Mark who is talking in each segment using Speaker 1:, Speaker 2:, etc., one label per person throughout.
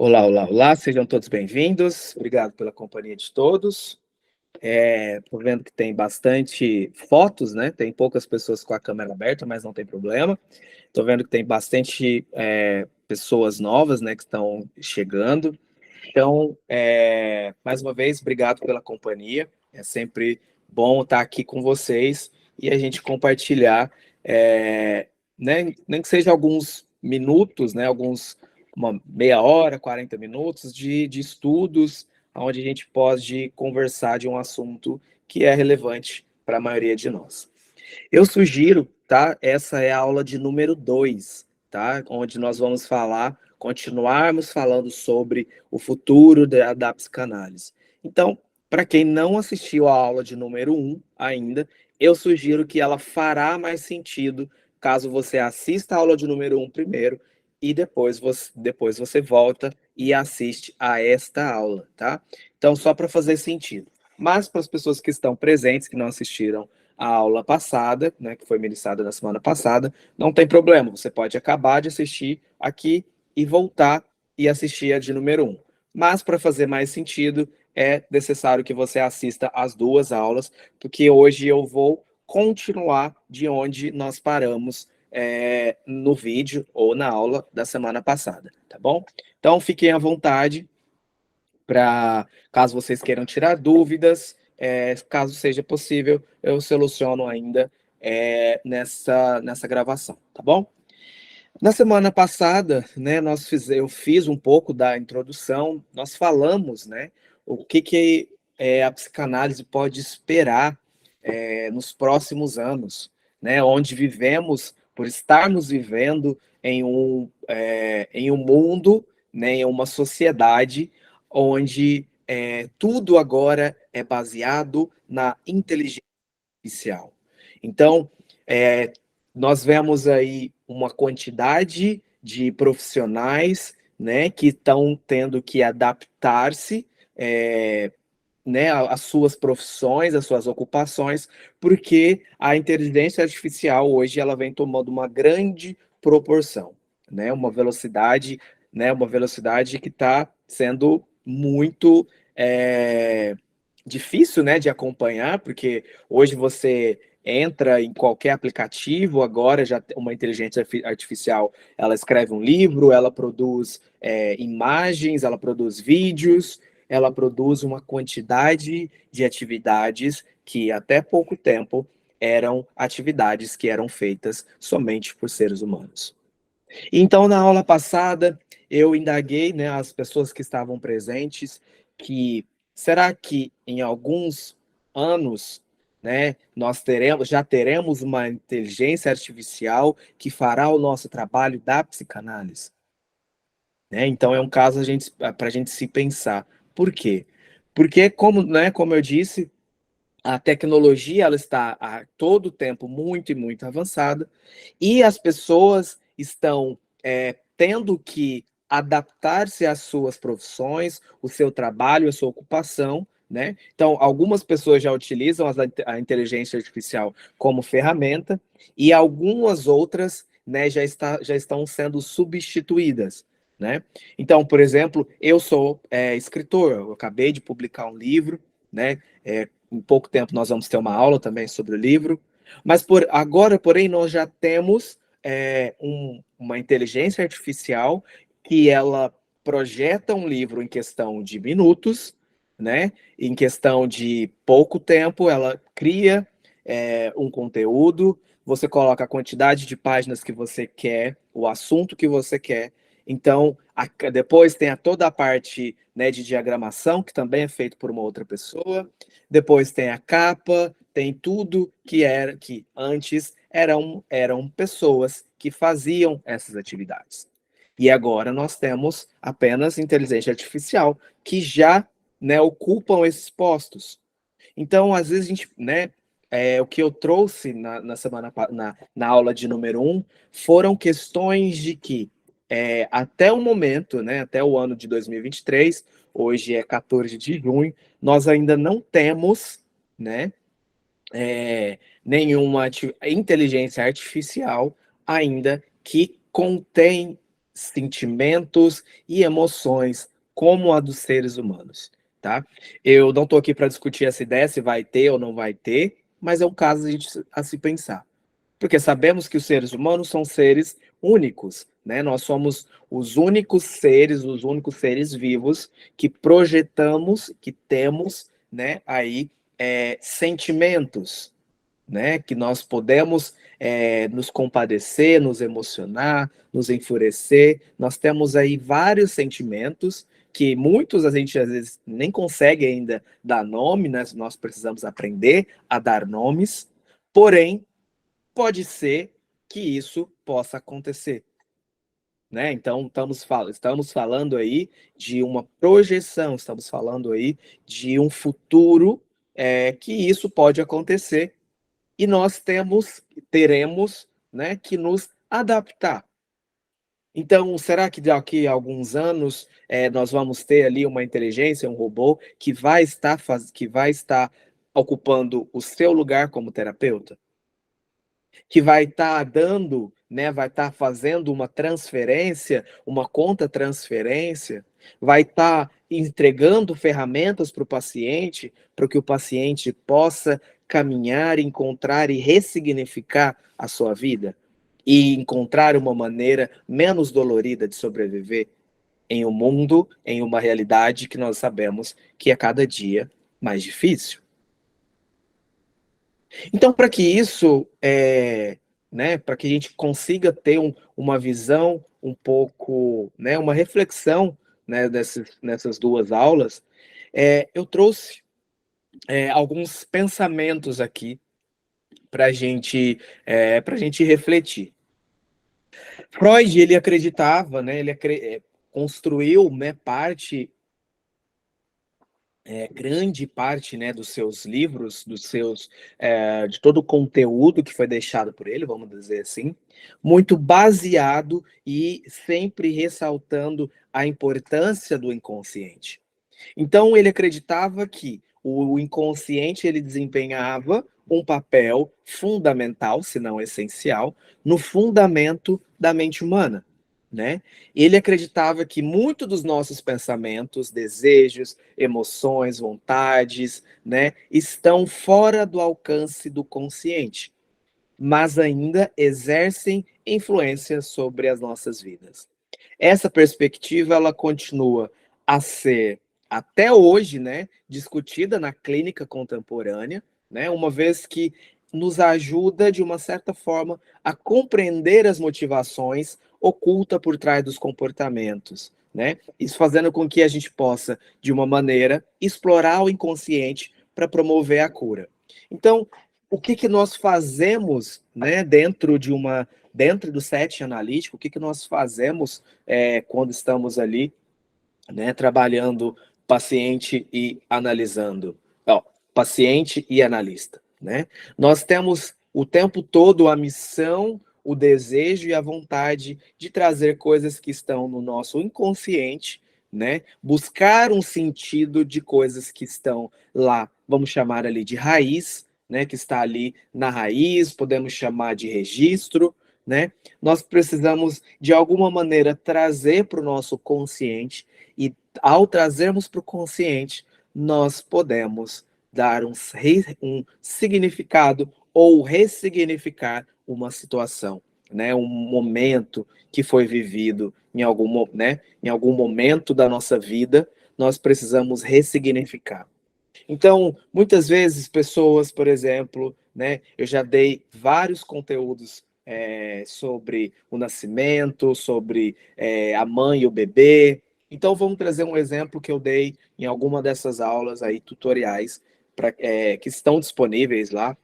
Speaker 1: Olá, olá, olá, sejam todos bem-vindos. Obrigado pela companhia de todos. Tô vendo que tem bastante fotos, né? Tem poucas pessoas com a câmera aberta, mas não tem problema. Tô vendo que tem bastante pessoas novas, né, que estão chegando. Então, mais uma vez, obrigado pela companhia. É sempre bom estar aqui com vocês e a gente compartilhar, né, nem que seja alguns minutos, né, uma meia hora, 40 minutos de estudos, onde a gente pode conversar de um assunto que é relevante para a maioria de nós. Eu sugiro, tá? Essa é a aula de número 2, tá? Onde nós vamos continuarmos falando sobre o futuro da psicanálise. Então, para quem não assistiu a aula de número 1 ainda, eu sugiro que ela fará mais sentido caso você assista a aula de número 1 primeiro e depois você volta e assiste a esta aula, tá? Então, só para fazer sentido. Mas para as pessoas que estão presentes, que não assistiram a aula passada, né, que foi ministrada na semana passada, não tem problema, você pode acabar de assistir aqui e voltar e assistir a de número 1. Mas para fazer mais sentido, é necessário que você assista as duas aulas, porque hoje eu vou continuar de onde nós paramos no vídeo ou na aula da semana passada, tá bom? Então fiquem à vontade para caso vocês queiram tirar dúvidas, caso seja possível, eu soluciono ainda nessa gravação, tá bom? Na semana passada, né, eu fiz um pouco da introdução, nós falamos, né, o que a psicanálise pode esperar nos próximos anos, né, onde vivemos, por estarmos vivendo em um mundo, né, em uma sociedade onde tudo agora é baseado na inteligência artificial. Então, é, nós vemos aí uma quantidade de profissionais, né, que estão tendo que adaptar-se, né, às suas profissões, às suas ocupações, porque a inteligência artificial hoje ela vem tomando uma grande proporção, né, uma velocidade que está sendo muito difícil, né, de acompanhar, porque hoje você entra em qualquer aplicativo, agora já uma inteligência artificial, ela escreve um livro, ela produz imagens, ela produz vídeos, ela produz uma quantidade de atividades que até pouco tempo eram atividades que eram feitas somente por seres humanos. Então, na aula passada, eu indaguei, né, as pessoas que estavam presentes, que será que em alguns anos, né, já teremos uma inteligência artificial que fará o nosso trabalho da psicanálise? Né? Então, é um caso para a gente se pensar. Por quê? Porque, como eu disse, a tecnologia ela está a todo tempo muito e muito avançada e as pessoas estão tendo que adaptar-se às suas profissões, o seu trabalho, a sua ocupação, né? Então, algumas pessoas já utilizam a inteligência artificial como ferramenta e algumas outras, né, já estão sendo substituídas, né? Então, por exemplo, eu sou escritor, eu acabei de publicar um livro, né? Em pouco tempo nós vamos ter uma aula também sobre o livro, mas agora, porém, nós já temos uma inteligência artificial que ela projeta um livro em questão de minutos, né? Em questão de pouco tempo, ela cria um conteúdo, você coloca a quantidade de páginas que você quer, o assunto que você quer. Então, depois tem toda a parte, né, de diagramação, que também é feito por uma outra pessoa. Depois tem a capa, tem tudo que antes eram pessoas que faziam essas atividades. E agora nós temos apenas inteligência artificial que já, né, ocupam esses postos. Então, às vezes, a gente, né, o que eu trouxe na aula de número 1 foram questões de que, até o momento, né, até o ano de 2023, hoje é 14 de junho, nós ainda não temos, né, nenhuma inteligência artificial ainda que contém sentimentos e emoções como a dos seres humanos, tá? Eu não estou aqui para discutir essa ideia, se vai ter ou não vai ter, mas é um caso a se pensar. Porque sabemos que os seres humanos são seres únicos, né? Nós somos os únicos seres vivos que projetamos, que temos, né, aí sentimentos, né? Que nós podemos nos compadecer, nos emocionar, nos enfurecer. Nós temos aí vários sentimentos que muitos a gente às vezes nem consegue ainda dar nome, né? Nós precisamos aprender a dar nomes, porém pode ser que isso possa acontecer, né? Então estamos falando aí de uma projeção, estamos falando aí de um futuro que isso pode acontecer e nós teremos, né, que nos adaptar. Então, será que daqui a alguns anos nós vamos ter ali uma inteligência, um robô que vai estar ocupando o seu lugar como terapeuta? Que vai estar dando, né, vai estar fazendo uma transferência, uma conta transferência, vai estar entregando ferramentas para o paciente, para que o paciente possa caminhar, encontrar e ressignificar a sua vida e encontrar uma maneira menos dolorida de sobreviver em um mundo, em uma realidade que nós sabemos que é cada dia mais difícil. Então, para que isso, né, para que a gente consiga ter uma visão um pouco, né, uma reflexão, né, nessas duas aulas, eu trouxe alguns pensamentos aqui para gente refletir. Freud, ele acreditava, né, construiu, né, grande parte, né, dos seus livros, de todo o conteúdo que foi deixado por ele, vamos dizer assim, muito baseado e sempre ressaltando a importância do inconsciente. Então ele acreditava que o inconsciente ele desempenhava um papel fundamental, se não essencial, no fundamento da mente humana, né? Ele acreditava que muito dos nossos pensamentos, desejos, emoções, vontades, né, estão fora do alcance do consciente, mas ainda exercem influência sobre as nossas vidas. Essa perspectiva ela continua a ser até hoje, né, discutida na clínica contemporânea, né, uma vez que nos ajuda de uma certa forma a compreender as motivações ocultas por trás dos comportamentos, né? Isso fazendo com que a gente possa, de uma maneira, explorar o inconsciente para promover a cura. Então, o que que nós fazemos, né, dentro do set analítico, o que que nós fazemos quando estamos ali, né, trabalhando paciente e analisando, ó, paciente e analista, né? Nós temos o tempo todo a missão, o desejo e a vontade de trazer coisas que estão no nosso inconsciente, né? Buscar um sentido de coisas que estão lá, vamos chamar ali de raiz, né? Que está ali na raiz, podemos chamar de registro, né? Nós precisamos de alguma maneira trazer para o nosso consciente e ao trazermos para o consciente, nós podemos dar um significado ou ressignificar uma situação, né? Um momento que foi vivido em algum momento da nossa vida, nós precisamos ressignificar. Então, muitas vezes, pessoas, por exemplo, né, eu já dei vários conteúdos sobre o nascimento, sobre a mãe e o bebê. Então, vamos trazer um exemplo que eu dei em alguma dessas aulas aí, tutoriais, que estão disponíveis lá.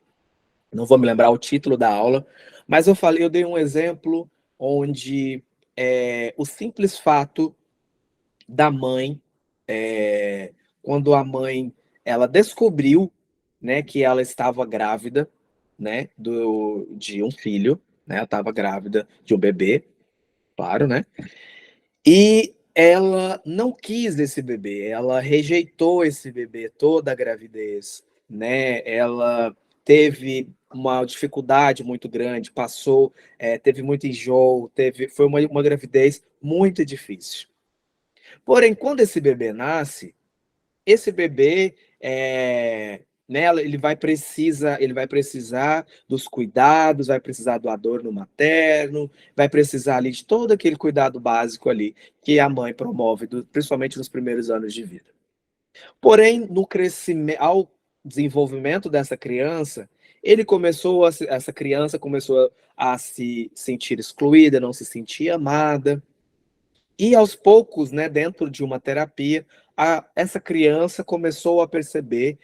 Speaker 1: Não vou me lembrar o título da aula, mas eu dei um exemplo onde o simples fato da mãe, quando a mãe ela descobriu, né, que ela estava grávida, né, de um filho, né, ela estava grávida de um bebê, claro, né, e ela não quis esse bebê, ela rejeitou esse bebê toda a gravidez, né, ela teve uma dificuldade muito grande, teve muito enjoo, foi uma gravidez muito difícil. Porém, quando esse bebê né, ele vai precisar dos cuidados, vai precisar do adorno materno, vai precisar ali de todo aquele cuidado básico ali que a mãe promove, principalmente nos primeiros anos de vida. Porém, no crescimento, ao desenvolvimento dessa criança, essa criança começou a se sentir excluída, não se sentir amada, e aos poucos, né, dentro de uma terapia, essa criança começou a perceber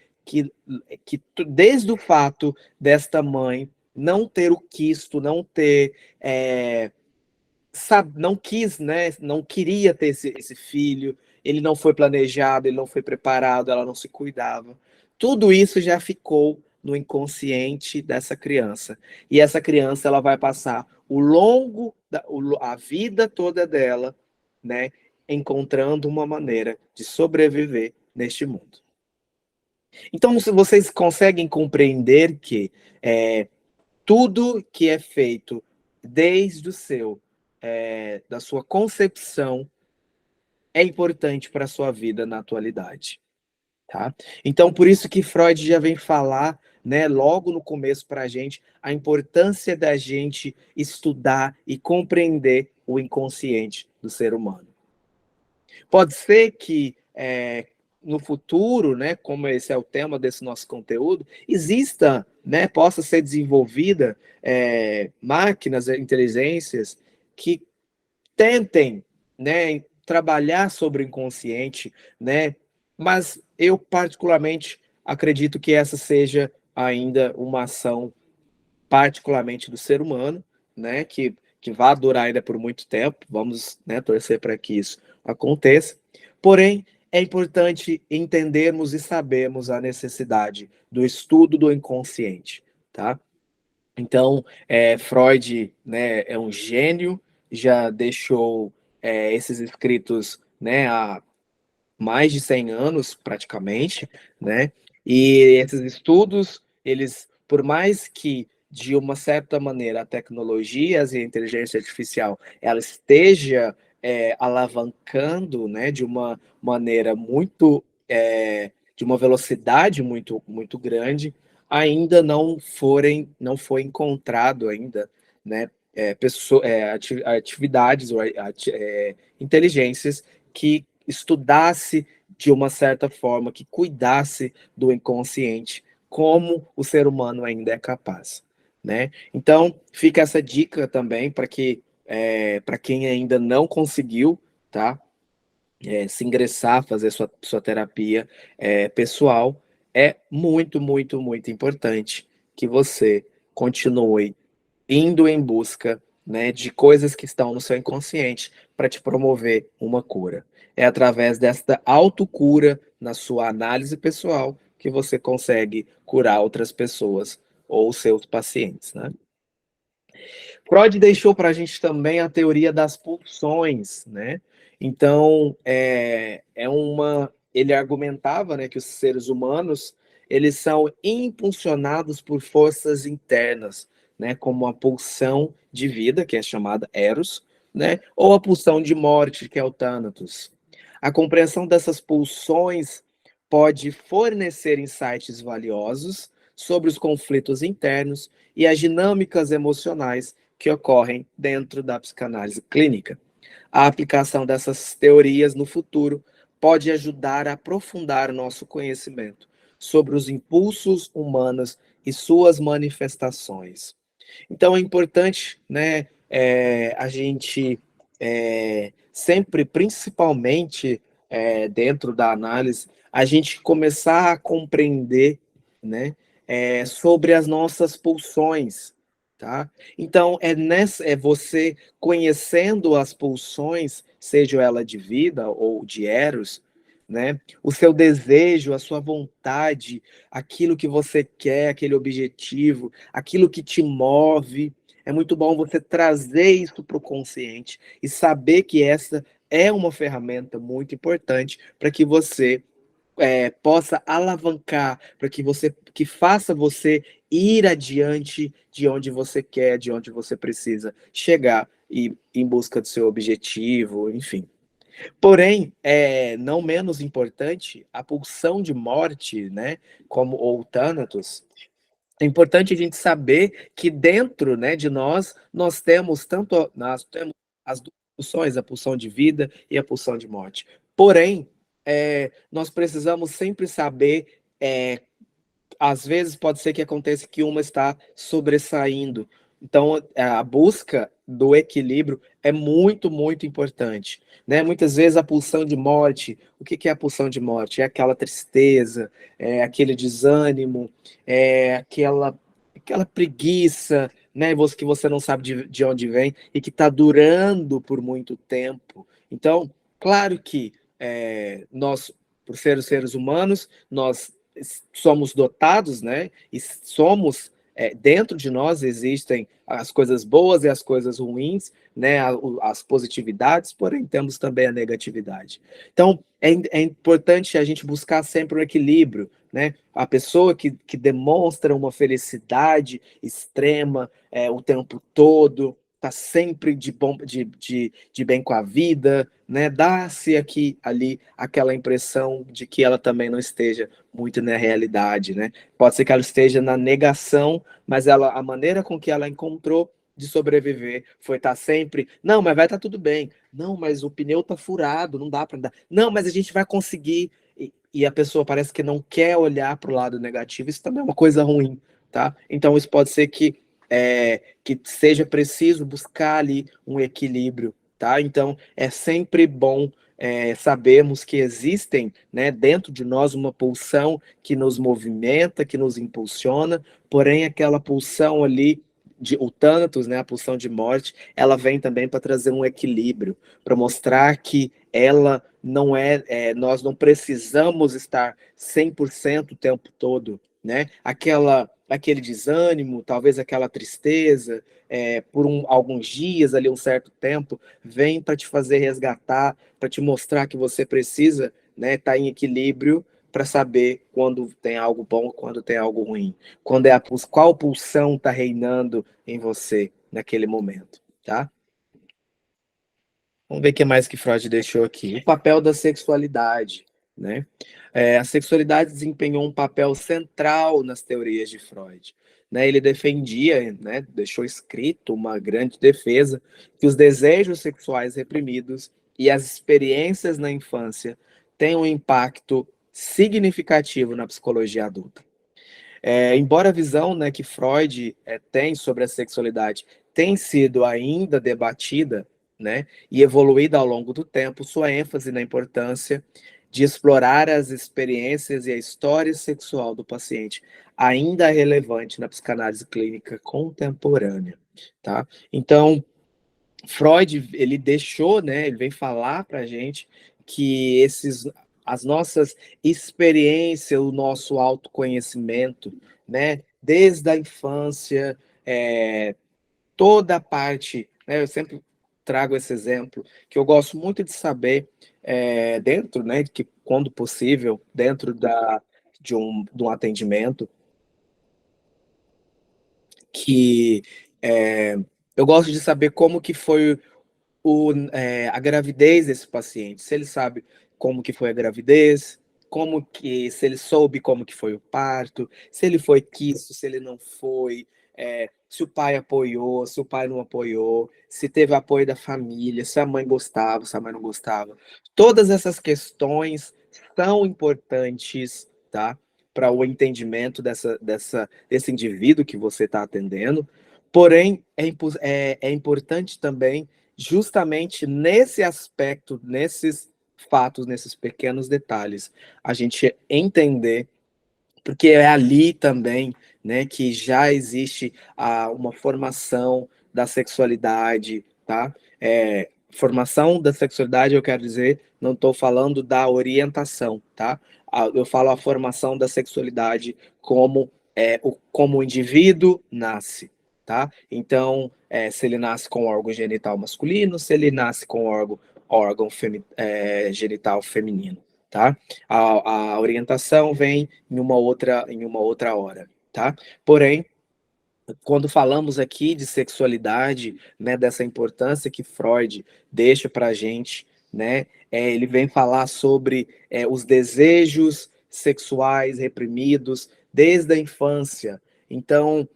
Speaker 1: desde o fato desta mãe não ter o quisto, não quis, né, não queria ter esse filho, ele não foi planejado, ele não foi preparado, ela não se cuidava. Tudo isso já ficou no inconsciente dessa criança. E essa criança ela vai passar a vida toda dela, né, encontrando uma maneira de sobreviver neste mundo. Então, se vocês conseguem compreender que tudo que é feito desde da sua concepção é importante para a sua vida na atualidade, tá? Então, por isso que Freud já vem falar, né, logo no começo para a gente, a importância da gente estudar e compreender o inconsciente do ser humano. Pode ser que no futuro, né, como esse é o tema desse nosso conteúdo, exista, né, possa ser desenvolvida máquinas, inteligências que tentem, né, trabalhar sobre o inconsciente, né, mas eu particularmente acredito que essa seja ainda uma ação particularmente do ser humano, né, que vai durar ainda por muito tempo, vamos, né, torcer para que isso aconteça, porém, é importante entendermos e sabermos a necessidade do estudo do inconsciente, tá? Então, Freud, né, é um gênio, já deixou esses escritos, né, há mais de 100 anos, praticamente, né? E esses estudos, eles, por mais que, de uma certa maneira, a tecnologia e a inteligência artificial, ela esteja alavancando, né, de uma maneira de uma velocidade muito grande, ainda não foi encontrado ainda, né, atividades ou inteligências que estudasse de uma certa forma, que cuidasse do inconsciente, como o ser humano ainda é capaz, né? Então, fica essa dica também para quem ainda não conseguiu, tá? Se ingressar, fazer sua terapia pessoal, é muito importante que você continue indo em busca, né, de coisas que estão no seu inconsciente para te promover uma cura. É através desta autocura na sua análise pessoal que você consegue curar outras pessoas ou seus pacientes, né? Freud deixou para a gente também a teoria das pulsões, né? Então, ele argumentava, né, que os seres humanos eles são impulsionados por forças internas, né, como a pulsão de vida, que é chamada Eros, né, ou a pulsão de morte, que é o Thanatos. A compreensão dessas pulsões pode fornecer insights valiosos sobre os conflitos internos e as dinâmicas emocionais que ocorrem dentro da psicanálise clínica. A aplicação dessas teorias no futuro pode ajudar a aprofundar nosso conhecimento sobre os impulsos humanos e suas manifestações. Então é importante, né, a gente sempre, principalmente dentro da análise, a gente começar a compreender, né, sobre as nossas pulsões, tá? Então é você conhecendo as pulsões, seja ela de vida ou de eros, né? O seu desejo, a sua vontade, aquilo que você quer, aquele objetivo, aquilo que te move. É muito bom você trazer isso para o consciente e saber que essa é uma ferramenta muito importante para que você possa alavancar, para que faça você ir adiante de onde você quer, de onde você precisa chegar e em busca do seu objetivo, enfim. Porém, não menos importante, a pulsão de morte, né, como ou Thanatos, é importante a gente saber que dentro, né, de nós temos as duas pulsões, a pulsão de vida e a pulsão de morte. Porém, nós precisamos sempre saber, às vezes pode ser que aconteça que uma está sobressaindo. Então, a busca do equilíbrio é muito, muito importante, né? Muitas vezes a pulsão de morte, o que é a pulsão de morte? É aquela tristeza, é aquele desânimo, é aquela preguiça, né? Que você não sabe de onde vem e que está durando por muito tempo. Então, claro que nós, por ser os seres humanos, nós somos dotados, né? E somos, dentro de nós existem as coisas boas e as coisas ruins, né? As positividades, porém temos também a negatividade. Então é importante a gente buscar sempre o equilíbrio, né? A pessoa que demonstra uma felicidade extrema o tempo todo, está sempre de bem com a vida, né? Dá-se aqui ali aquela impressão de que ela também não esteja muito na realidade, né? Pode ser que ela esteja na negação, mas a maneira com que ela encontrou de sobreviver foi estar sempre, não, mas vai estar tudo bem. Não, mas o pneu está furado, não dá para andar. Não, mas a gente vai conseguir. E a pessoa parece que não quer olhar para o lado negativo. Isso também é uma coisa ruim, tá? Então isso pode ser que seja preciso buscar ali um equilíbrio, tá? Então é sempre bom sabermos que existem, né, dentro de nós uma pulsão que nos movimenta, que nos impulsiona, porém aquela pulsão ali o Thanatos, né, a pulsão de morte, ela vem também para trazer um equilíbrio, para mostrar que ela não nós não precisamos estar 100% o tempo todo, né? Aquele desânimo, talvez aquela tristeza, por alguns dias ali, um certo tempo, vem para te fazer resgatar, para te mostrar que você precisa, né, estar em equilíbrio para saber quando tem algo bom, quando tem algo ruim, quando qual pulsão está reinando em você naquele momento, tá? Vamos ver o que mais que Freud deixou aqui. O papel da sexualidade, né? A sexualidade desempenhou um papel central nas teorias de Freud. Né? Ele defendia, né, deixou escrito uma grande defesa, que os desejos sexuais reprimidos e as experiências na infância têm um impacto significativo na psicologia adulta. Embora a visão, né, que Freud tem sobre a sexualidade tem sido ainda debatida, né, e evoluída ao longo do tempo, sua ênfase na importância de explorar as experiências e a história sexual do paciente ainda é relevante na psicanálise clínica contemporânea, tá? Então, Freud, ele deixou, né, ele vem falar para a gente que as nossas experiências, o nosso autoconhecimento, né, desde a infância, toda a parte, né, eu sempre trago esse exemplo, que eu gosto muito de saber, dentro, né, que quando possível, dentro de um atendimento, que eu gosto de saber como que foi a gravidez desse paciente, se ele sabe como que foi a gravidez, se ele soube como que foi o parto, se ele foi quisto, se ele não foi, se o pai apoiou, se o pai não apoiou, se teve apoio da família, se a mãe gostava, se a mãe não gostava. Todas essas questões são importantes, tá? Para o entendimento desse indivíduo que você está atendendo. Porém, é importante também justamente nesse aspecto, nesses fatos, nesses pequenos detalhes, a gente entender, porque é ali também, né, que já existe uma formação da sexualidade, tá? Formação da sexualidade, eu quero dizer, não estou falando da orientação, tá? Eu falo a formação da sexualidade como o indivíduo nasce, tá? Então, se ele nasce com órgão genital masculino, se ele nasce com órgão genital feminino, tá? A orientação vem em uma outra hora, tá? Porém, quando falamos aqui de sexualidade, né, dessa importância que Freud deixa para a gente, né, ele vem falar sobre os desejos sexuais reprimidos desde a infância. Então,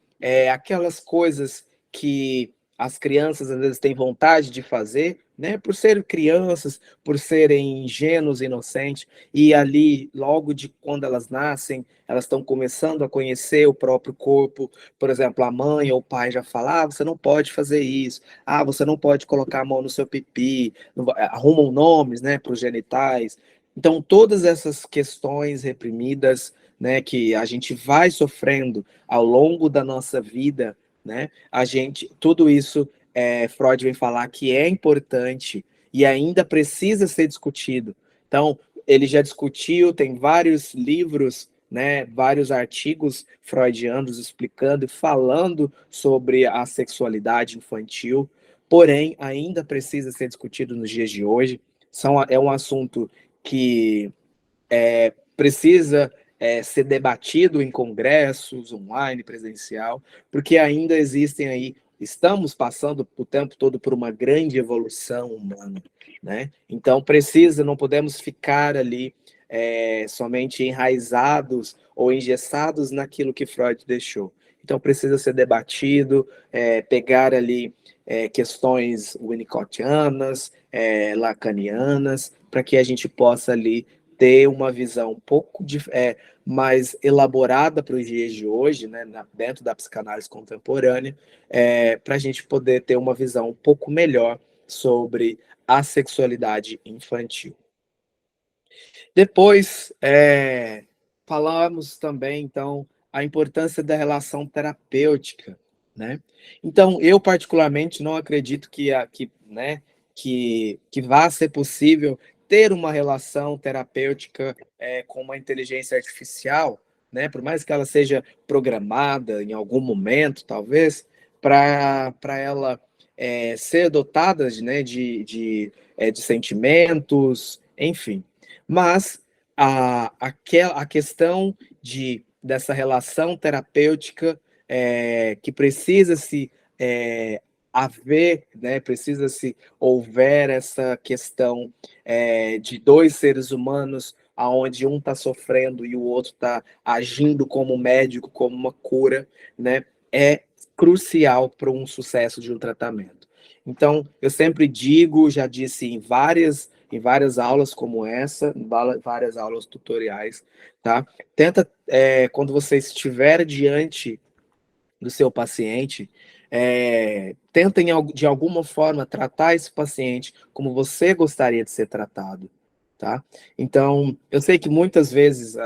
Speaker 1: aquelas coisas que as crianças às vezes têm vontade de fazer, né, por serem crianças, por serem ingênuos, inocentes, e ali, logo de quando elas nascem, elas estão começando a conhecer o próprio corpo. Por exemplo, a mãe ou o pai já fala, você não pode fazer isso, você não pode colocar a mão no seu pipi, arrumam nomes, né, para os genitais. Então, todas essas questões reprimidas, né, que a gente vai sofrendo ao longo da nossa vida, né, tudo isso, Freud vem falar que é importante e ainda precisa ser discutido. Então, ele já discutiu, tem vários livros, né, vários artigos freudianos explicando e falando sobre a sexualidade infantil, porém ainda precisa ser discutido nos dias de hoje. É um assunto que precisa ser debatido em congressos, online, presencial, porque ainda existem aí, estamos passando o tempo todo por uma grande evolução humana, né? Então precisa, não podemos ficar ali somente enraizados ou engessados naquilo que Freud deixou. Então precisa ser debatido, pegar ali questões winnicottianas, lacanianas, para que a gente possa ali ter uma visão um pouco mais elaborada para os dias de hoje, né, dentro da psicanálise contemporânea, para a gente poder ter uma visão um pouco melhor sobre a sexualidade infantil. Depois, falamos também, então, a importância da relação terapêutica, né? Então, eu particularmente não acredito que vá ser possível ter uma relação terapêutica com uma inteligência artificial, né? Por mais que ela seja programada em algum momento, talvez, para ela ser dotada de sentimentos, enfim. Mas a questão dessa relação terapêutica que precisa se haver, né, precisa se houver essa questão de dois seres humanos, aonde um está sofrendo e o outro está agindo como médico, como uma cura, né, é crucial para um sucesso de um tratamento. Então, eu sempre digo, já disse em várias aulas como essa, em várias aulas tutoriais, tá? Tenta, quando você estiver diante do seu paciente, tenta de alguma forma tratar esse paciente como você gostaria de ser tratado, tá? Então, eu sei que muitas vezes,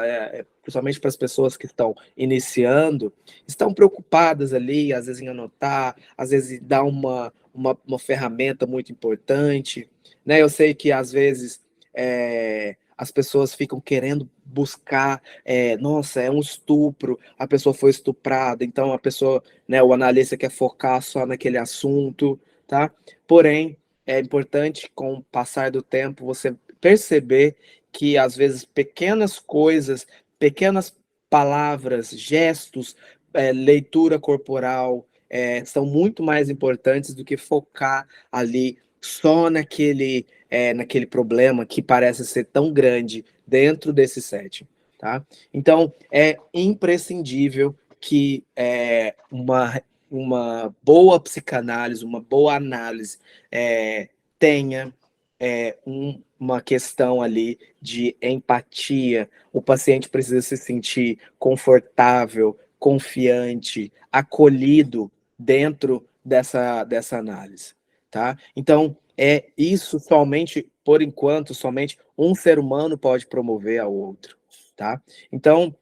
Speaker 1: principalmente para as pessoas que estão iniciando, estão preocupadas ali, às vezes em anotar, às vezes em dar uma ferramenta muito importante, né? Eu sei que às vezes as pessoas ficam querendo buscar, nossa, é um estupro, a pessoa foi estuprada, então a pessoa, né, o analista quer focar só naquele assunto, tá? Porém, é importante, com o passar do tempo, você perceber que, às vezes, pequenas coisas, pequenas palavras, gestos, leitura corporal, são muito mais importantes do que focar ali só naquele problema que parece ser tão grande dentro desse setting, tá? Então, é imprescindível que uma boa psicanálise, uma boa análise tenha uma questão ali de empatia. O paciente precisa se sentir confortável, confiante, acolhido dentro dessa análise, tá? Então, isso somente, por enquanto, somente um ser humano pode promover ao outro, tá? Então,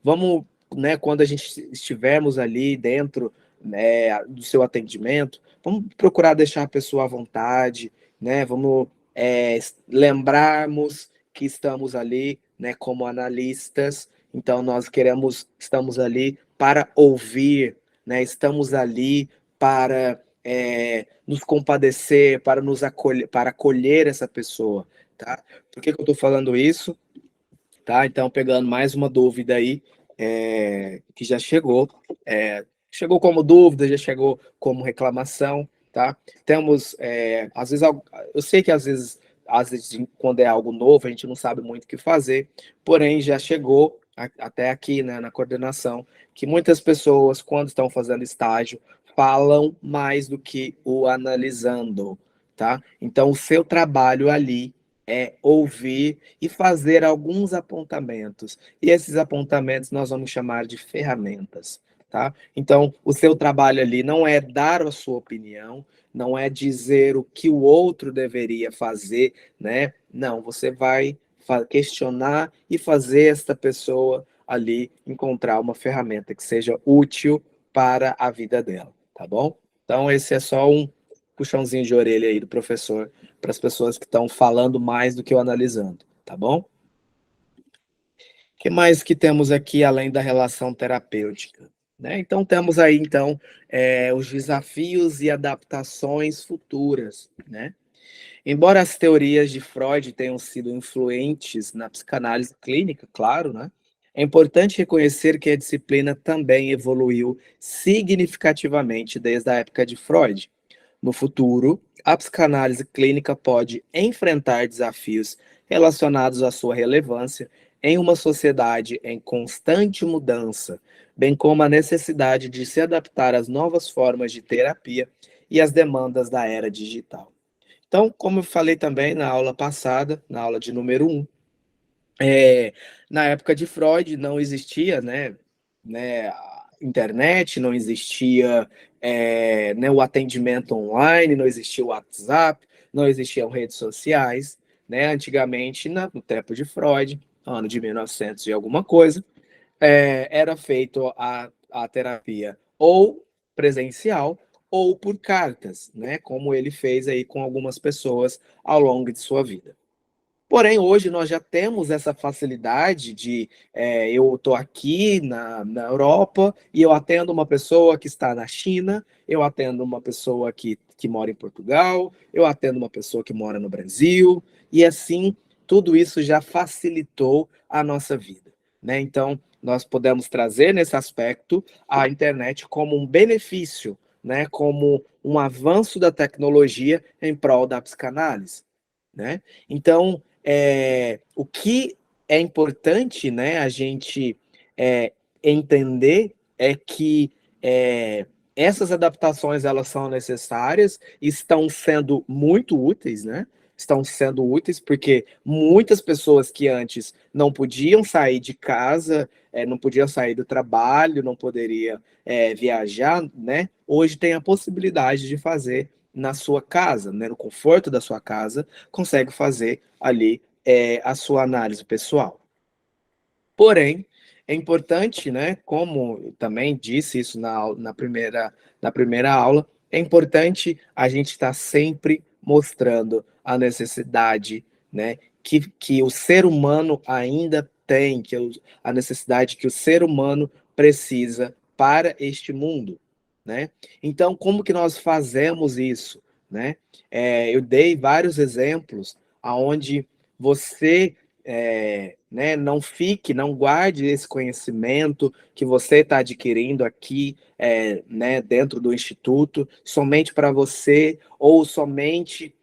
Speaker 1: vamos, né, quando a gente estivermos ali dentro, né, do seu atendimento, vamos procurar deixar a pessoa à vontade, né? Vamos lembrarmos que estamos ali, né, como analistas, então estamos ali para ouvir, né? Estamos ali para nos compadecer, para nos acolher, para acolher essa pessoa, tá? Por que eu estou falando isso? Tá? Então, pegando mais uma dúvida aí, que já chegou, chegou como dúvida, já chegou como reclamação, tá? Temos, às vezes, eu sei que às vezes, quando é algo novo, a gente não sabe muito o que fazer, porém já chegou até aqui, né, na coordenação, que muitas pessoas, quando estão fazendo estágio, falam mais do que o analisando, tá? Então, o seu trabalho ali é ouvir e fazer alguns apontamentos. E esses apontamentos nós vamos chamar de ferramentas, tá? Então, o seu trabalho ali não é dar a sua opinião, não é dizer o que o outro deveria fazer, né? Não, você vai questionar e fazer esta pessoa ali encontrar uma ferramenta que seja útil para a vida dela, tá bom? Então, esse é só um puxãozinho de orelha aí do professor para as pessoas que estão falando mais do que eu analisando, tá bom? O que mais que temos aqui além da relação terapêutica? Né? Então, temos aí, então, os desafios e adaptações futuras, né? Embora as teorias de Freud tenham sido influentes na psicanálise clínica, claro, né? É importante reconhecer que a disciplina também evoluiu significativamente desde a época de Freud. No futuro, a psicanálise clínica pode enfrentar desafios relacionados à sua relevância em uma sociedade em constante mudança, bem como a necessidade de se adaptar às novas formas de terapia e às demandas da era digital. Então, como eu falei também na aula passada, na aula de número 1, é, na época de Freud não existia, né, a internet, não existia, né, o atendimento online, não existia o WhatsApp, não existiam redes sociais, né? Antigamente, no tempo de Freud, ano de 1900 e alguma coisa, era feito a terapia ou presencial ou por cartas, né? Como ele fez aí com algumas pessoas ao longo de sua vida. Porém, hoje nós já temos essa facilidade de eu estou aqui na Europa e eu atendo uma pessoa que está na China, eu atendo uma pessoa que mora em Portugal, eu atendo uma pessoa que mora no Brasil, e assim, tudo isso já facilitou a nossa vida, né? Então, nós podemos trazer nesse aspecto a internet como um benefício, né? Como um avanço da tecnologia em prol da psicanálise, né? Então, o que é importante, né, a gente entender é que essas adaptações elas são necessárias, estão sendo muito úteis, né? Estão sendo úteis porque muitas pessoas que antes não podiam sair de casa, não podiam sair do trabalho, não poderiam viajar, né? Hoje tem a possibilidade de fazer na sua casa, né? No conforto da sua casa, consegue fazer ali a sua análise pessoal. Porém, é importante, né, como também disse isso na primeira aula, é importante a gente estar sempre mostrando a necessidade, né, que o ser humano ainda tem, a necessidade que o ser humano precisa para este mundo, né? Então, como que nós fazemos isso, né? Eu dei vários exemplos aonde você né, não guarde esse conhecimento que você está adquirindo aqui, né, dentro do instituto, somente para você ou somente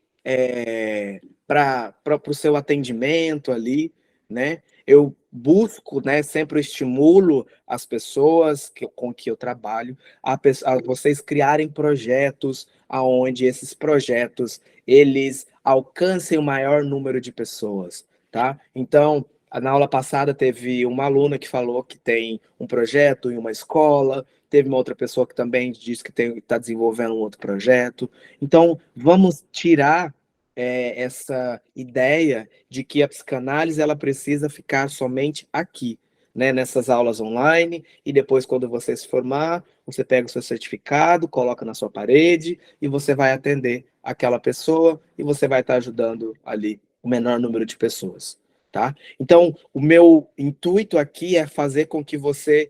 Speaker 1: para o seu atendimento ali, né? Eu busco, né, sempre estimulo as pessoas com que eu trabalho a vocês criarem projetos aonde esses projetos eles alcancem o maior número de pessoas, tá? Então, na aula passada teve uma aluna que falou que tem um projeto em uma escola, teve uma outra pessoa que também disse que está desenvolvendo um outro projeto. Então, vamos tirar essa ideia de que a psicanálise ela precisa ficar somente aqui, né, nessas aulas online, e depois, quando você se formar, você pega o seu certificado, coloca na sua parede, e você vai atender aquela pessoa, e você vai estar ajudando ali o menor número de pessoas, tá? Então, o meu intuito aqui é fazer com que você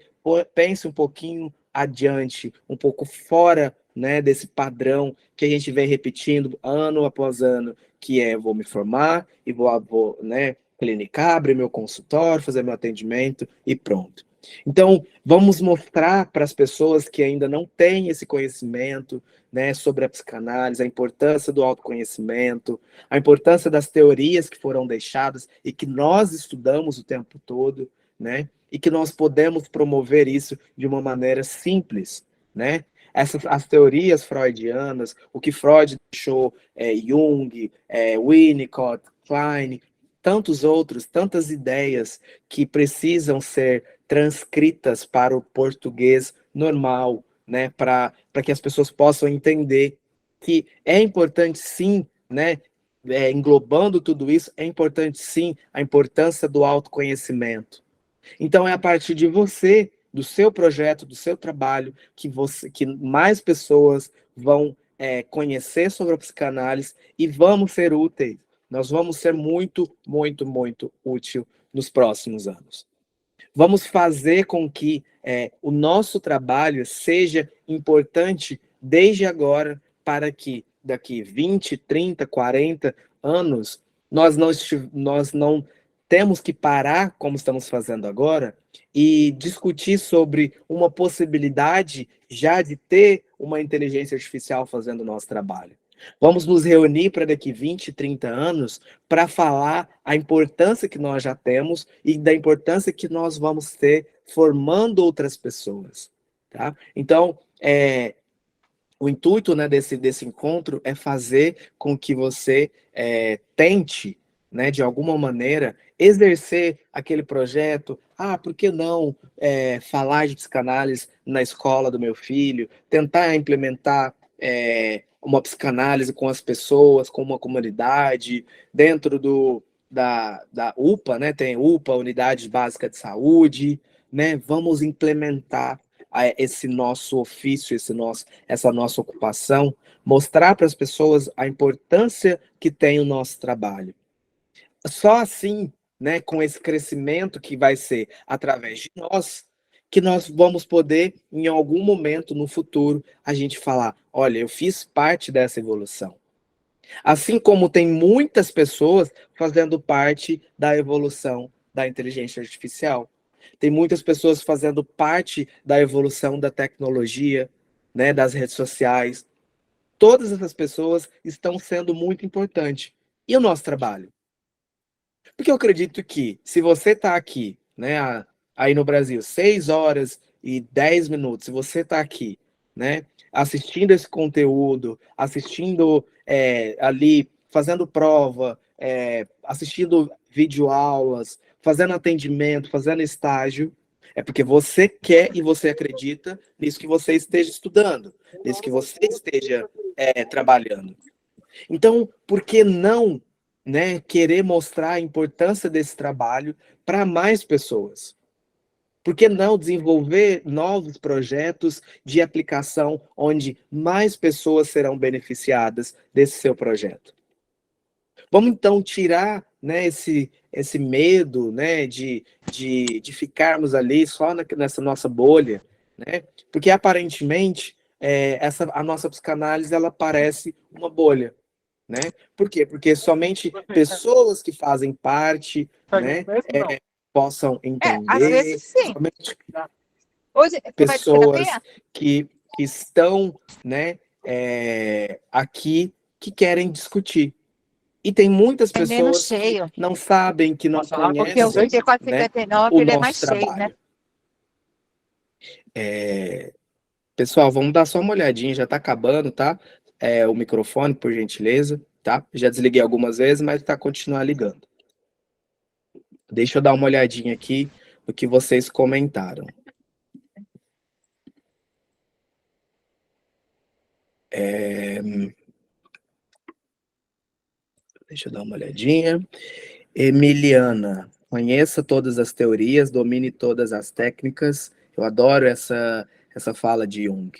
Speaker 1: pense um pouquinho adiante, um pouco fora, né, desse padrão que a gente vem repetindo ano após ano, que é vou me formar e vou né, clinicar, abrir meu consultório, fazer meu atendimento e pronto. Então, vamos mostrar para as pessoas que ainda não têm esse conhecimento, né, sobre a psicanálise, a importância do autoconhecimento, a importância das teorias que foram deixadas e que nós estudamos o tempo todo, né, e que nós podemos promover isso de uma maneira simples, né? As teorias freudianas, o que Freud deixou, Jung, Winnicott, Klein, tantos outros, tantas ideias que precisam ser transcritas para o português normal, né, para que as pessoas possam entender que é importante sim, né, englobando tudo isso, é importante sim a importância do autoconhecimento. Então é a partir de você, do seu projeto, do seu trabalho, que mais pessoas vão conhecer sobre a psicanálise e vamos ser úteis. Nós vamos ser muito, muito, muito útil nos próximos anos. Vamos fazer com que o nosso trabalho seja importante desde agora, para que daqui 20, 30, 40 anos, nós não temos que parar, como estamos fazendo agora, e discutir sobre uma possibilidade já de ter uma inteligência artificial fazendo o nosso trabalho. Vamos nos reunir para daqui 20, 30 anos para falar a importância que nós já temos e da importância que nós vamos ter formando outras pessoas. Tá? Então, o intuito, né, desse encontro é fazer com que você tente, né, de alguma maneira, exercer aquele projeto. Ah, por que não falar de psicanálise na escola do meu filho? Tentar implementar uma psicanálise com as pessoas, com uma comunidade, dentro da UPA, né? Tem UPA, Unidade Básica de Saúde, né? Vamos implementar esse nosso ofício, essa nossa ocupação, mostrar para as pessoas a importância que tem o nosso trabalho. Só assim, né, com esse crescimento que vai ser através de nós, que nós vamos poder, em algum momento no futuro, a gente falar: olha, eu fiz parte dessa evolução. Assim como tem muitas pessoas fazendo parte da evolução da inteligência artificial. Tem muitas pessoas fazendo parte da evolução da tecnologia, né, das redes sociais. Todas essas pessoas estão sendo muito importantes. E o nosso trabalho? Porque eu acredito que se você está aqui, né, aí no Brasil, 6 horas e 10 minutos, se você está aqui, né, assistindo esse conteúdo, assistindo ali, fazendo prova, assistindo videoaulas, fazendo atendimento, fazendo estágio, é porque você quer e você acredita nisso que você esteja estudando, nisso que você esteja trabalhando. Então, por que não, né, querer mostrar a importância desse trabalho para mais pessoas? Por que não desenvolver novos projetos de aplicação onde mais pessoas serão beneficiadas desse seu projeto? Vamos então tirar, né, esse medo, né, de ficarmos ali só nessa nossa bolha, né? Porque aparentemente a nossa psicanálise ela parece uma bolha, né? Por quê? Porque somente pessoas que fazem parte, né, possam
Speaker 2: Às
Speaker 1: entender,
Speaker 2: vezes sim.
Speaker 1: somente
Speaker 2: Hoje, você vai de
Speaker 1: pessoas
Speaker 2: terapia?
Speaker 1: que estão, né, aqui que querem discutir. E tem muitas
Speaker 2: É menos
Speaker 1: pessoas que
Speaker 2: cheio.
Speaker 1: não sabem, que não
Speaker 2: Porque o
Speaker 1: conhecem, né,
Speaker 2: 3459
Speaker 1: o
Speaker 2: ele é
Speaker 1: nosso
Speaker 2: mais cheio, né?
Speaker 1: trabalho. Pessoal, vamos dar só uma olhadinha, já está acabando, tá? O microfone, por gentileza, tá? Já desliguei algumas vezes, mas está continuar ligando. Deixa eu dar uma olhadinha aqui no que vocês comentaram. Deixa eu dar uma olhadinha. Emiliana, conheça todas as teorias, domine todas as técnicas. Eu adoro essa fala de Jung.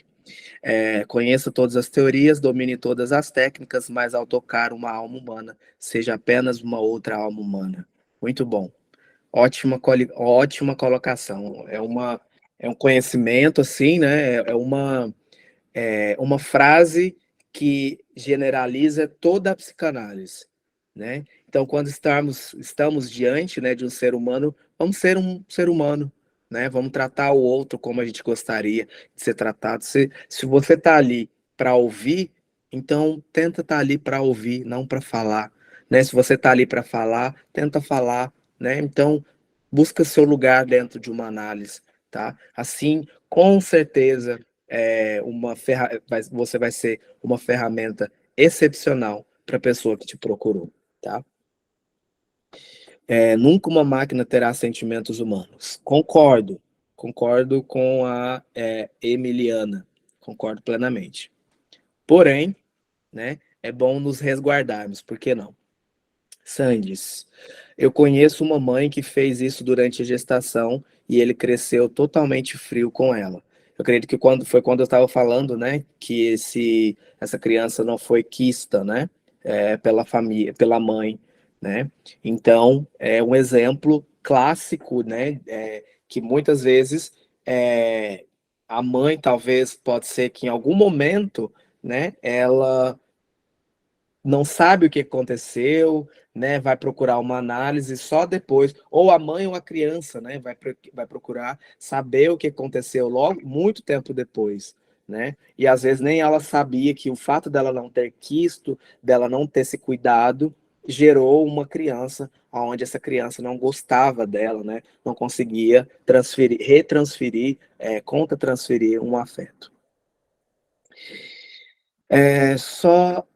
Speaker 1: Conheça todas as teorias, domine todas as técnicas, mas ao tocar uma alma humana, seja apenas uma outra alma humana. Muito bom. Ótima colocação. É um conhecimento, assim, né? É uma frase que generaliza toda a psicanálise, né? Então, quando estamos diante, né, de um ser humano, vamos ser um ser humano, né? Vamos tratar o outro como a gente gostaria de ser tratado. Se você está ali para ouvir, então tenta estar ali para ouvir, não para falar, né? Se você está ali para falar, tenta falar, né? Então busca seu lugar dentro de uma análise, tá? Assim, com certeza, você vai ser uma ferramenta excepcional para a pessoa que te procurou, tá? Nunca uma máquina terá sentimentos humanos. Concordo com a Emiliana, concordo plenamente. Porém, né, é bom nos resguardarmos, por que não? Sandes, eu conheço uma mãe que fez isso durante a gestação e ele cresceu totalmente frio com ela. Eu acredito que quando eu estava falando, né, que essa criança não foi quista, né, pela família, pela mãe, né. Então é um exemplo clássico, né, que muitas vezes é, a mãe talvez pode ser que em algum momento, né, ela não sabe o que aconteceu, né? Vai procurar uma análise só depois, ou a mãe ou a criança, né? Vai procurar saber o que aconteceu logo, muito tempo depois, né? E às vezes nem ela sabia que o fato dela não ter quisto, dela não ter se cuidado, gerou uma criança onde essa criança não gostava dela, né? Não conseguia retransferir, contra-transferir um afeto. Só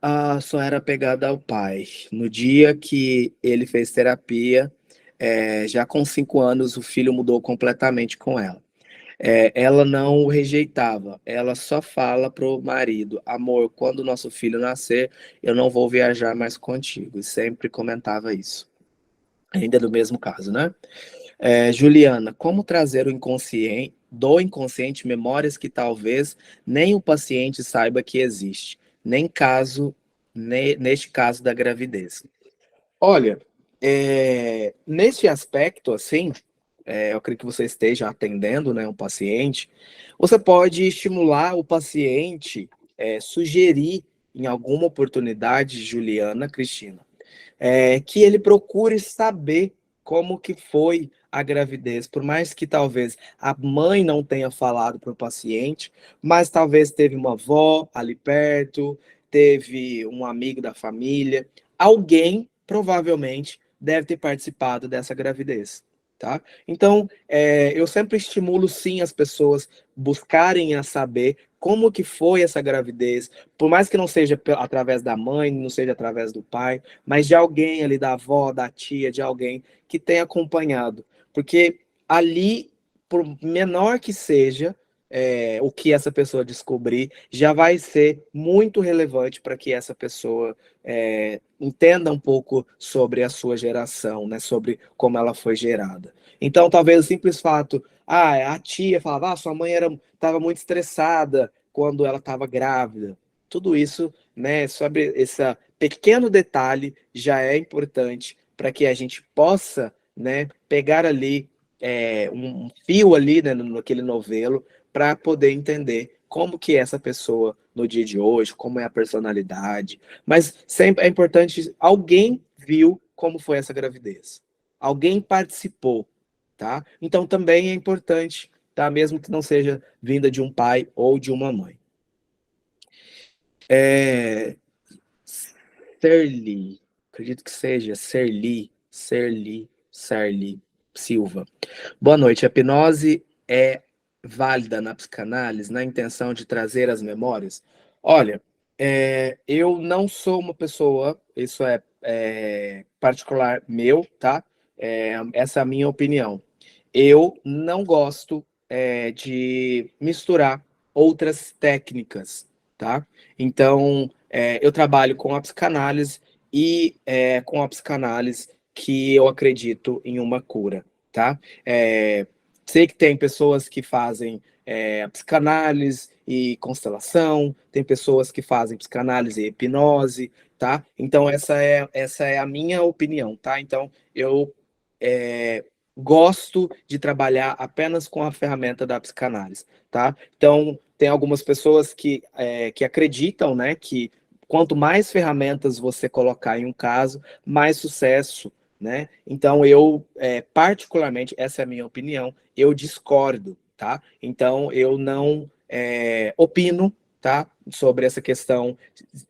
Speaker 1: era pegada ao pai. No dia que ele fez terapia, já com 5 anos, o filho mudou completamente com ela. Ela não o rejeitava, ela só fala pro marido: amor, quando o nosso filho nascer, eu não vou viajar mais contigo. E sempre comentava isso. Ainda no mesmo caso, né? Juliana, como trazer do inconsciente memórias que talvez nem o paciente saiba que existe, neste caso da gravidez? Olha, nesse aspecto, assim, eu acredito que você esteja atendendo, né, um paciente, você pode estimular o paciente, sugerir em alguma oportunidade, Juliana, Cristina, que ele procure saber como que foi a gravidez, por mais que talvez a mãe não tenha falado para o paciente, mas talvez teve uma avó ali perto, teve um amigo da família, alguém provavelmente deve ter participado dessa gravidez, tá? Então, eu sempre estimulo sim as pessoas buscarem a saber como que foi essa gravidez, por mais que não seja através da mãe, não seja através do pai, mas de alguém ali, da avó, da tia, de alguém que tenha acompanhado. Porque ali, por menor que seja o que essa pessoa descobrir, já vai ser muito relevante para que essa pessoa entenda um pouco sobre a sua geração, né? Sobre como ela foi gerada. Então, talvez o simples fato, a tia falava, sua mãe estava muito estressada quando ela estava grávida. Tudo isso, né, sobre esse pequeno detalhe já é importante para que a gente possa, né, pegar ali um fio ali, né, naquele novelo para poder entender como que é essa pessoa no dia de hoje, como é a personalidade. Mas sempre é importante, alguém viu como foi essa gravidez. Alguém participou, tá? Então também é importante, tá? Mesmo que não seja vinda de um pai ou de uma mãe. Serli, acredito que seja Serli Silva. Boa noite. A hipnose é válida na psicanálise, na intenção de trazer as memórias? Olha, eu não sou uma pessoa, isso é particular meu, tá? Essa é a minha opinião. Eu não gosto de misturar outras técnicas, tá? Então, eu trabalho com a psicanálise e com a psicanálise que eu acredito em uma cura, tá? Sei que tem pessoas que fazem psicanálise e constelação, tem pessoas que fazem psicanálise e hipnose, tá? Então, essa é a minha opinião, tá? Então, eu gosto de trabalhar apenas com a ferramenta da psicanálise, tá? Então, tem algumas pessoas que acreditam, né, que quanto mais ferramentas você colocar em um caso, mais sucesso né? Então, eu, particularmente, essa é a minha opinião, eu discordo, tá? Então, eu não opino, tá? Sobre essa questão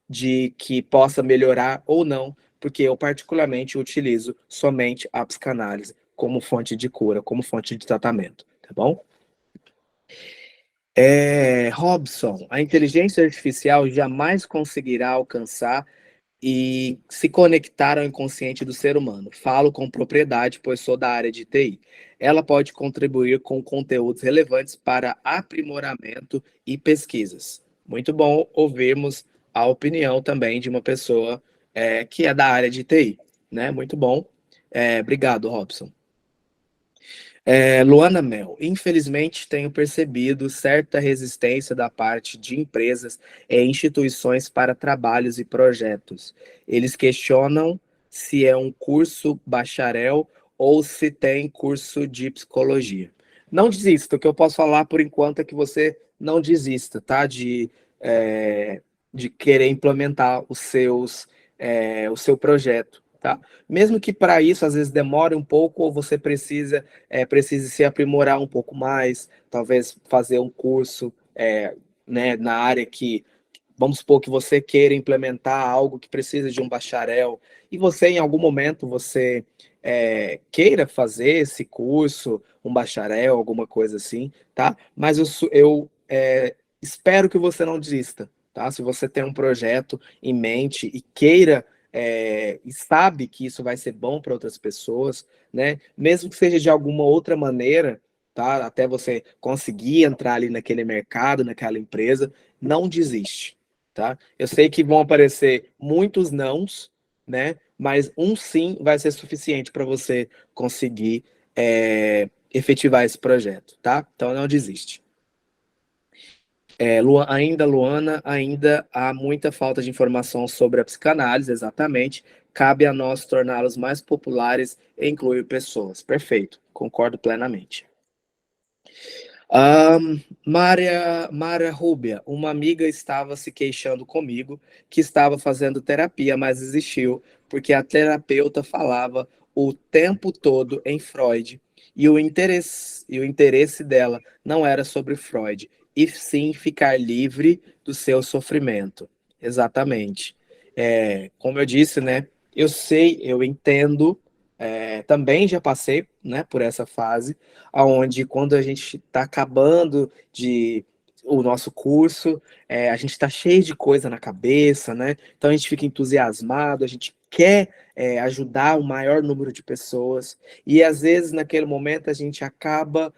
Speaker 1: de que possa melhorar ou não, porque eu, particularmente, utilizo somente a psicanálise como fonte de cura, como fonte de tratamento, tá bom? Robson, a inteligência artificial jamais conseguirá alcançar e se conectar ao inconsciente do ser humano. Falo com propriedade, pois sou da área de TI. Ela pode contribuir com conteúdos relevantes para aprimoramento e pesquisas. Muito bom ouvirmos a opinião também de uma pessoa que é da área de TI, né? Muito bom. Obrigado, Robson. Luana Mel, infelizmente tenho percebido certa resistência da parte de empresas e instituições para trabalhos e projetos. Eles questionam se é um curso bacharel ou se tem curso de psicologia. Não desista, o que eu posso falar por enquanto é que você não desista, tá? De querer implementar o seu projeto, tá? Mesmo que para isso às vezes demore um pouco ou você precise se aprimorar um pouco mais, talvez fazer um curso né, na área que, vamos supor que você queira implementar algo que precisa de um bacharel, e você, em algum momento, você queira fazer esse curso, um bacharel, alguma coisa assim, tá? Mas eu espero que você não desista, tá? Se você tem um projeto em mente e queira e sabe que isso vai ser bom para outras pessoas, né? Mesmo que seja de alguma outra maneira, tá? Até você conseguir entrar ali naquele mercado, naquela empresa, não desiste, tá? Eu sei que vão aparecer muitos nãos, né? Mas um sim vai ser suficiente para você conseguir efetivar esse projeto, tá? Então não desiste. Luana, ainda há muita falta de informação sobre a psicanálise, exatamente. Cabe a nós torná-los mais populares e incluir pessoas. Perfeito, concordo plenamente. Mária Rúbia, uma amiga estava se queixando comigo que estava fazendo terapia, mas desistiu porque a terapeuta falava o tempo todo em Freud e o interesse dela não era sobre Freud, e sim ficar livre do seu sofrimento. Exatamente. Como eu disse, né? Eu sei, eu entendo, também já passei, né, por essa fase aonde quando a gente está acabando o nosso curso, a gente está cheio de coisa na cabeça, né? Então a gente fica entusiasmado, a gente quer ajudar o maior número de pessoas, e às vezes naquele momento a gente acaba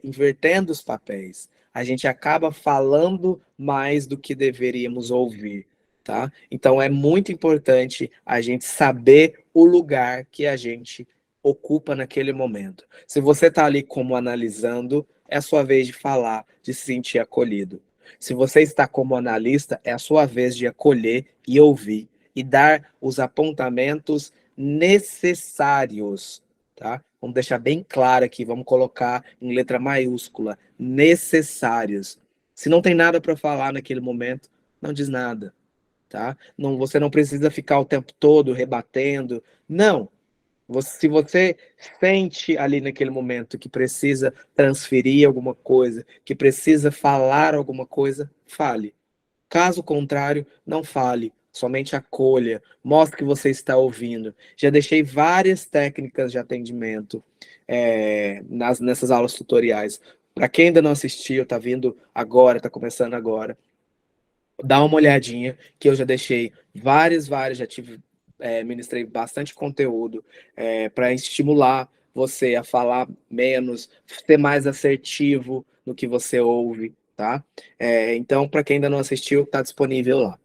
Speaker 1: invertendo os papéis, a gente acaba falando mais do que deveríamos ouvir, tá? Então é muito importante a gente saber o lugar que a gente ocupa naquele momento. Se você está ali como analisando, é a sua vez de falar, de se sentir acolhido. Se você está como analista, é a sua vez de acolher e ouvir e dar os apontamentos necessários, tá? Vamos deixar bem claro aqui, vamos colocar em letra maiúscula, necessários. Se não tem nada para falar naquele momento, não diz nada, tá? Não, você não precisa ficar o tempo todo rebatendo. Não, se você sente ali naquele momento que precisa transferir alguma coisa, que precisa falar alguma coisa, fale. Caso contrário, não fale, somente acolha, mostre que você está ouvindo. Já deixei várias técnicas de atendimento nessas aulas tutoriais. Para quem ainda não assistiu, está vindo agora, está começando agora, dá uma olhadinha, que eu já deixei várias, já tive, ministrei bastante conteúdo para estimular você a falar menos, ser mais assertivo no que você ouve, tá? Então, para quem ainda não assistiu, está disponível lá.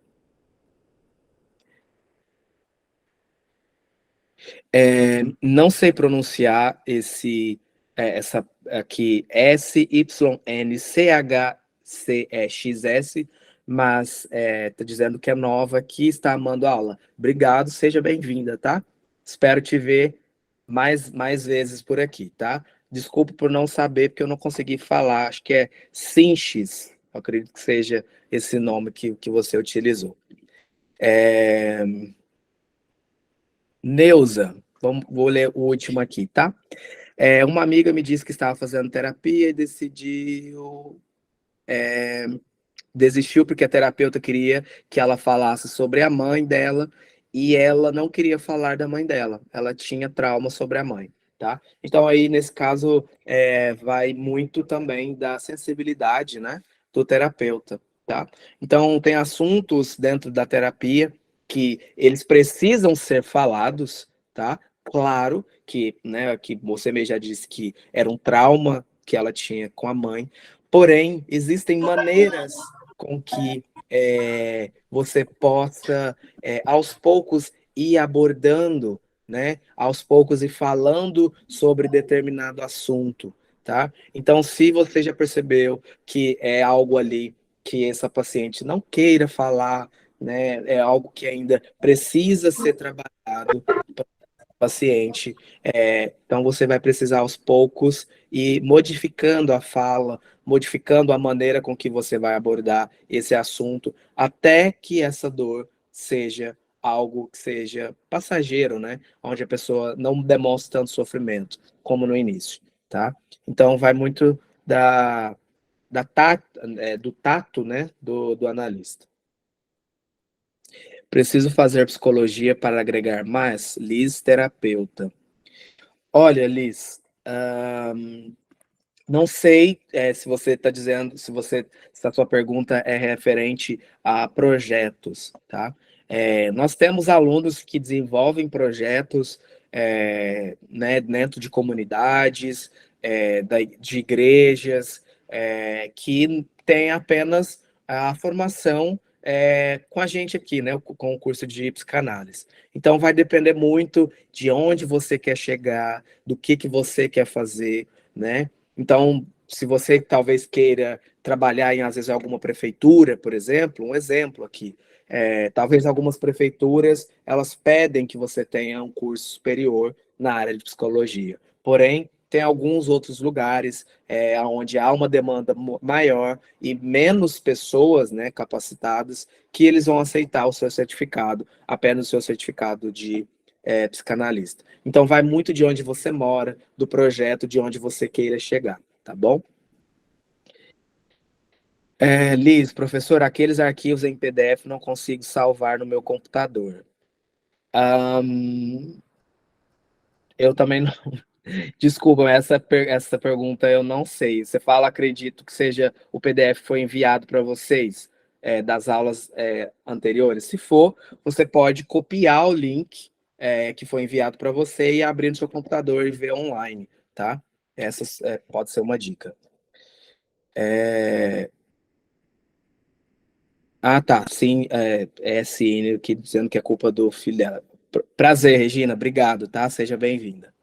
Speaker 1: Não sei pronunciar essa aqui, SYNCHCEXS, mas tá dizendo que é nova aqui, está amando a aula. Obrigado, seja bem-vinda, tá? Espero te ver mais vezes por aqui, tá? Desculpe por não saber, porque eu não consegui falar. Acho que é Sinches, eu acredito que seja esse nome que você utilizou. Neuza, vou ler o último aqui, tá? Uma amiga me disse que estava fazendo terapia e desistiu porque a terapeuta queria que ela falasse sobre a mãe dela e ela não queria falar da mãe dela. Ela tinha trauma sobre a mãe, tá? Então aí, nesse caso, vai muito também da sensibilidade, né, do terapeuta, tá? Então, tem assuntos dentro da terapia que eles precisam ser falados, tá? Claro que, né, que você mesmo já disse que era um trauma que ela tinha com a mãe, porém, existem maneiras com que você possa, aos poucos, ir abordando, né? Aos poucos ir falando sobre determinado assunto, tá? Então, se você já percebeu que é algo ali que essa paciente não queira falar, né? É algo que ainda precisa ser trabalhado para o paciente, então você vai precisar aos poucos ir modificando a fala, modificando a maneira com que você vai abordar esse assunto, até que essa dor seja algo que seja passageiro, né? Onde a pessoa não demonstre tanto sofrimento como no início, tá? Então vai muito do tato, né? Do analista. Preciso fazer psicologia para agregar mais? Liz, terapeuta. Olha, Liz, não sei se você está dizendo, se a sua pergunta é referente a projetos, tá? Nós temos alunos que desenvolvem projetos, né, dentro de comunidades, de igrejas, que têm apenas a formação com a gente aqui, né, com o curso de psicanálise. Então, vai depender muito de onde você quer chegar, do que você quer fazer, né? Então, se você talvez queira trabalhar em, às vezes, alguma prefeitura, por exemplo, um exemplo aqui, talvez algumas prefeituras, elas pedem que você tenha um curso superior na área de psicologia. Porém, tem alguns outros lugares onde há uma demanda maior e menos pessoas, né, capacitadas, que eles vão aceitar o seu certificado, apenas o seu certificado de psicanalista. Então, vai muito de onde você mora, do projeto, de onde você queira chegar, tá bom? Liz, professor, aqueles arquivos em PDF não consigo salvar no meu computador. Eu também não. Desculpa, essa pergunta eu não sei. Você fala, acredito que seja o PDF foi enviado para vocês das aulas anteriores. Se for, você pode copiar o link que foi enviado para você e abrir no seu computador e ver online, tá? Essa pode ser uma dica. Ah, tá. Sim, SN aqui dizendo que é culpa do filho dela. Prazer, Regina. Obrigado, tá? Seja bem-vinda.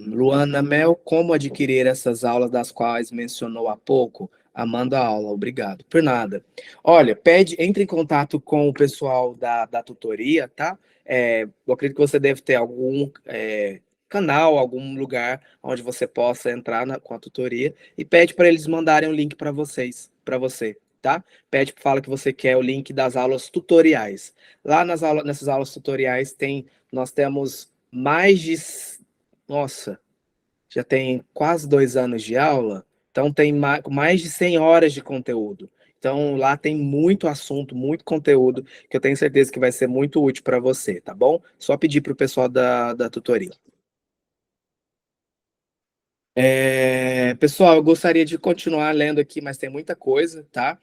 Speaker 1: Luana Mel, como adquirir essas aulas das quais mencionou há pouco? Amando a aula, obrigado. Por nada. Olha, entre em contato com o pessoal da tutoria, tá? Eu acredito que você deve ter algum canal, algum lugar onde você possa entrar com a tutoria e pede para eles mandarem o link para você, tá? Fala que você quer o link das aulas tutoriais. Lá nessas aulas tutoriais nós temos mais de, nossa, já tem quase 2 anos de aula, então tem mais de 100 horas de conteúdo. Então lá tem muito assunto, muito conteúdo, que eu tenho certeza que vai ser muito útil para você, tá bom? Só pedir para o pessoal da tutoria. Pessoal, eu gostaria de continuar lendo aqui, mas tem muita coisa, tá?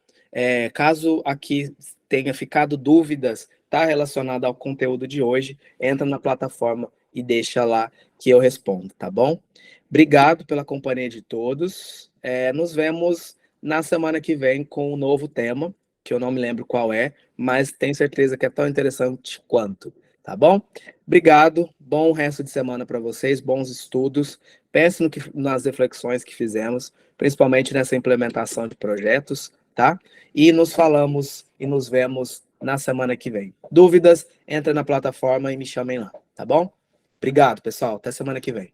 Speaker 1: Caso aqui tenha ficado dúvidas, tá, relacionada ao conteúdo de hoje, entra na plataforma e deixa lá que eu respondo, tá bom? Obrigado pela companhia de todos. Nos vemos na semana que vem com um novo tema, que eu não me lembro qual é, mas tenho certeza que é tão interessante quanto, tá bom? Obrigado, bom resto de semana para vocês, bons estudos. Pense nas reflexões que fizemos, principalmente nessa implementação de projetos, tá? E nos falamos e nos vemos na semana que vem. Dúvidas, entra na plataforma e me chamem lá, tá bom? Obrigado, pessoal. Até semana que vem.